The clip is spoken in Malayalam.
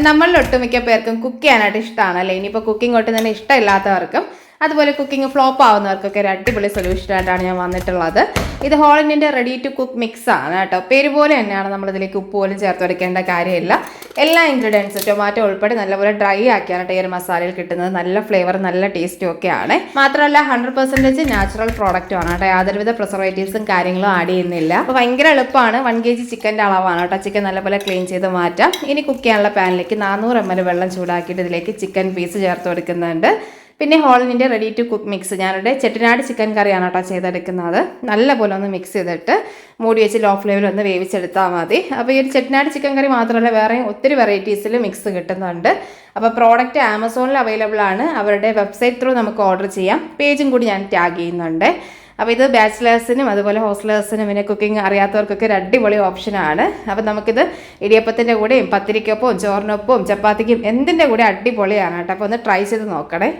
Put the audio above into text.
നമ്മളിൽ ഒട്ടുമിക്ക പേർക്കും കുക്ക് ചെയ്യാനായിട്ട് ഇഷ്ടമാണല്ലേ. ഇനിയിപ്പോൾ കുക്കിംഗ് ഒട്ടും തന്നെ ഇഷ്ടമില്ലാത്തവർക്കും അതുപോലെ കുക്കിംഗ് ഫ്ലോപ്പ് ആവുന്നവർക്കൊക്കെ ഒരു അടിപൊളി സൊല്യൂഷനായിട്ടാണ് ഞാൻ വന്നിട്ടുള്ളത്. ഇത് ഹോൾ ഇന്ത്യൻ്റെ റെഡി ടു കുക്ക് മിക്സ് ആണ് കേട്ടോ. പേര് പോലെ തന്നെയാണ്, നമ്മളിതിലേക്ക് ഉപ്പ് പോലും ചേർത്ത് വയ്ക്കേണ്ട കാര്യമില്ല. എല്ലാ ഇൻഗ്രീഡിയൻസും ടൊമാറ്റോ ഉൾപ്പെടെ നല്ലപോലെ ഡ്രൈ ആക്കിയാണ് ഈ ഒരു മസാലയിൽ കിട്ടുന്നത്. നല്ല ഫ്ലേവർ, നല്ല ടേസ്റ്റും ഒക്കെ ആണ്. മാത്രമല്ല 100% നാച്ചുറൽ പ്രോഡക്റ്റും ആണ് കേട്ടോ. യാതൊരുവിധ പ്രിസർവേറ്റീവ്സും കാര്യങ്ങളും ആഡ് ചെയ്യുന്നില്ല. അപ്പോൾ ഭയങ്കര എളുപ്പമാണ്. 1 kg ചിക്കൻ്റെ അളവാണ് കേട്ടോ. ചിക്കൻ നല്ലപോലെ ക്ലീൻ ചെയ്ത് മാറ്റാം. ഇനി കുക്ക് ചെയ്യാനുള്ള പാനിലേക്ക് 400 ml വെള്ളം ചൂടാക്കിയിട്ട് ഇതിലേക്ക് ചിക്കൻ പീസ് ചേർത്ത് കൊടുക്കുന്നുണ്ട്. പിന്നെ whole India ready to cook mix ഞാനിവിടെ ചെട്ടിനാട് ചിക്കൻ കറിയാണ് കേട്ടോ ചെയ്തെടുക്കുന്നത്. നല്ലപോലെ ഒന്ന് മിക്സ് ചെയ്തിട്ട് മൂടി വെച്ച് ലോ ഫ്ലെയിമിൽ ഒന്ന് വേവിച്ചെടുത്താൽ മതി. അപ്പോൾ ഈ ഒരു ചെട്ടിനാട് ചിക്കൻ കറി മാത്രമല്ല വേറെയും ഒത്തിരി വെറൈറ്റീസിൽ മിക്സ് കിട്ടുന്നുണ്ട്. അപ്പോൾ പ്രോഡക്റ്റ് ആമസോണിൽ അവൈലബിൾ ആണ്. അവരുടെ വെബ്സൈറ്റ് ത്രൂ നമുക്ക് ഓർഡർ ചെയ്യാം. പേജും കൂടി ഞാൻ ടാഗ് ചെയ്യുന്നുണ്ട്. അപ്പോൾ ഇത് ബാച്ചിലേഴ്സിനും അതുപോലെ ഹോസ്റ്റലേഴ്സിനും പിന്നെ കുക്കിംഗ് അറിയാത്തവർക്കൊക്കെ ഒരു അടിപൊളി ഓപ്ഷനാണ്. അപ്പോൾ നമുക്കിത് ഇടിയപ്പത്തിൻ്റെ കൂടെയും പത്തിരിക്കൊപ്പവും ചോറിനൊപ്പവും ചപ്പാത്തിക്കും എന്തിൻ്റെ കൂടെ അടിപൊളിയാണ് കേട്ടോ. അപ്പോൾ ഒന്ന് ട്രൈ ചെയ്ത് നോക്കണേ.